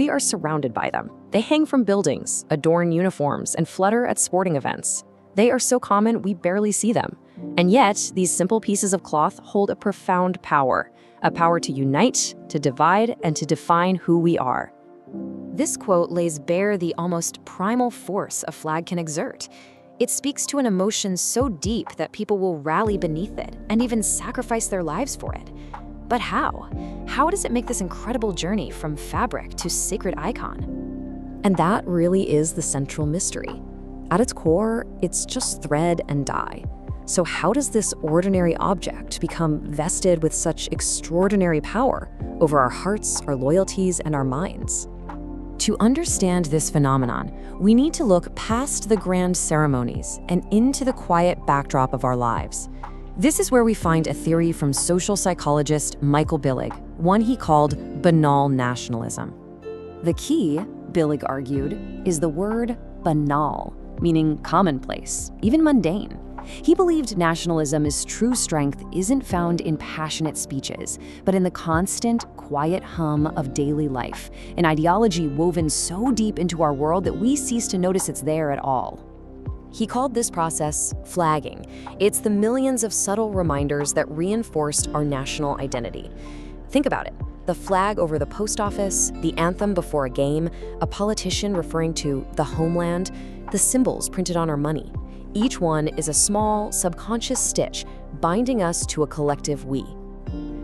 We are surrounded by them. They hang from buildings, adorn uniforms, and flutter at sporting events. They are so common we barely see them. And yet, these simple pieces of cloth hold a profound power, a power to unite, to divide, and to define who we are. This quote lays bare the almost primal force a flag can exert. It speaks to an emotion so deep that people will rally beneath it and even sacrifice their lives for it. But how? How does it make this incredible journey from fabric to sacred icon? And that really is the central mystery. At its core, it's just thread and dye. So how does this ordinary object become vested with such extraordinary power over our hearts, our loyalties, and our minds? To understand this phenomenon, we need to look past the grand ceremonies and into the quiet backdrop of our lives. This is where we find a theory from social psychologist Michael Billig, one he called Banal Nationalism. The key, Billig argued, is the word banal, meaning commonplace, even mundane. He believed nationalism's true strength isn't found in passionate speeches, but in the constant, quiet hum of daily life, an ideology woven so deep into our world that we cease to notice it's there at all. He called this process flagging. It's the millions of subtle reminders that reinforced our national identity. Think about it. The flag over the post office, the anthem before a game, a politician referring to the homeland, the symbols printed on our money. Each one is a small, subconscious stitch binding us to a collective we.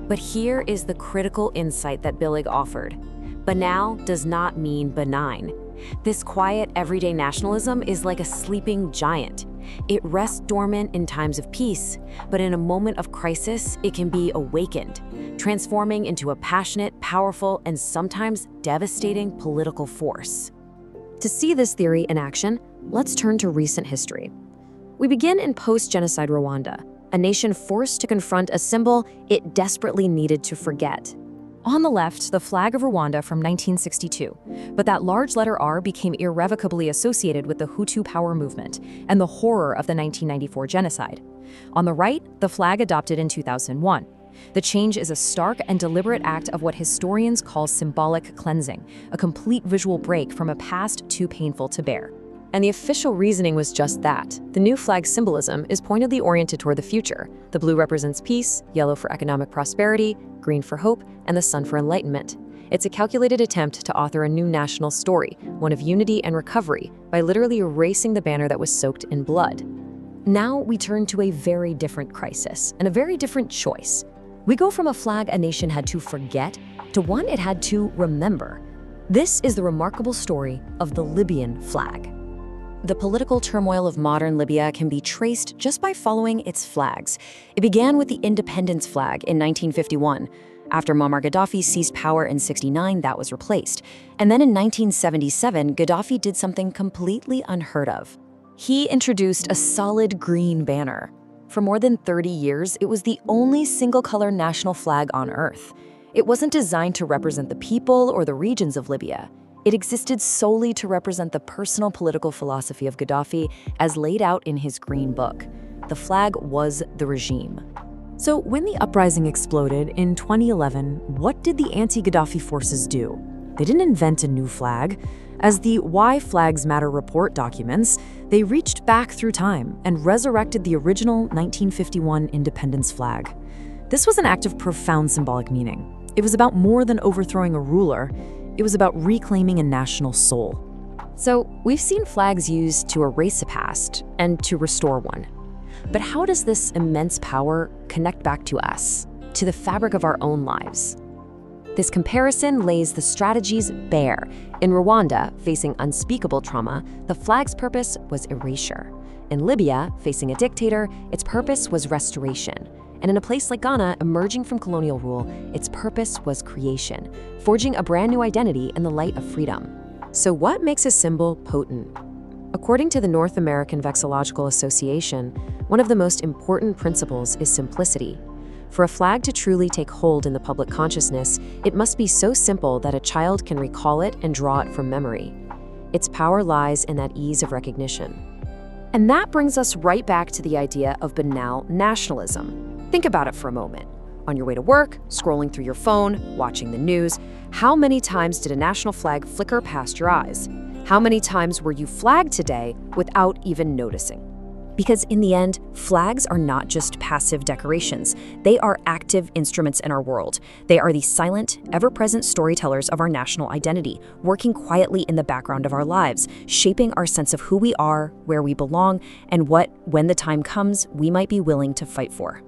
But here is the critical insight that Billig offered. Banal does not mean benign. This quiet, everyday nationalism is like a sleeping giant. It rests dormant in times of peace, but in a moment of crisis, it can be awakened, transforming into a passionate, powerful, and sometimes devastating political force. To see this theory in action, let's turn to recent history. We begin in post-genocide Rwanda, a nation forced to confront a symbol it desperately needed to forget. On the left, the flag of Rwanda from 1962, but that large letter R became irrevocably associated with the Hutu power movement and the horror of the 1994 genocide. On the right, the flag adopted in 2001. The change is a stark and deliberate act of what historians call symbolic cleansing, a complete visual break from a past too painful to bear. And the official reasoning was just that. The new flag's symbolism is pointedly oriented toward the future. The blue represents peace, yellow for economic prosperity, green for hope, and the sun for enlightenment. It's a calculated attempt to author a new national story, one of unity and recovery, by literally erasing the banner that was soaked in blood. Now we turn to a very different crisis and a very different choice. We go from a flag a nation had to forget to one it had to remember. This is the remarkable story of the Libyan flag. The political turmoil of modern Libya can be traced just by following its flags. It began with the independence flag in 1951. After Muammar Gaddafi seized power in '69, that was replaced. And then in 1977, Gaddafi did something completely unheard of. He introduced a solid green banner. For more than 30 years, it was the only single-color national flag on Earth. It wasn't designed to represent the people or the regions of Libya. It existed solely to represent the personal political philosophy of Gaddafi as laid out in his Green Book. The flag was the regime. So when the uprising exploded in 2011, what did the anti-Gaddafi forces do? They didn't invent a new flag. As the Why Flags Matter report documents, they reached back through time and resurrected the original 1951 independence flag. This was an act of profound symbolic meaning. It was about more than overthrowing a ruler. It was about reclaiming a national soul. So we've seen flags used to erase a past and to restore one. But how does this immense power connect back to us, to the fabric of our own lives? This comparison lays the strategies bare. In Rwanda, facing unspeakable trauma, the flag's purpose was erasure. In Libya, facing a dictator, its purpose was restoration. And in a place like Ghana, emerging from colonial rule, its purpose was creation, forging a brand new identity in the light of freedom. So what makes a symbol potent? According to the North American Vexillological Association, one of the most important principles is simplicity. For a flag to truly take hold in the public consciousness, it must be so simple that a child can recall it and draw it from memory. Its power lies in that ease of recognition. And that brings us right back to the idea of banal nationalism. Think about it for a moment. On your way to work, scrolling through your phone, watching the news, how many times did a national flag flicker past your eyes? How many times were you flagged today without even noticing? Because in the end, flags are not just passive decorations. They are active instruments in our world. They are the silent, ever-present storytellers of our national identity, working quietly in the background of our lives, shaping our sense of who we are, where we belong, and what, when the time comes, we might be willing to fight for.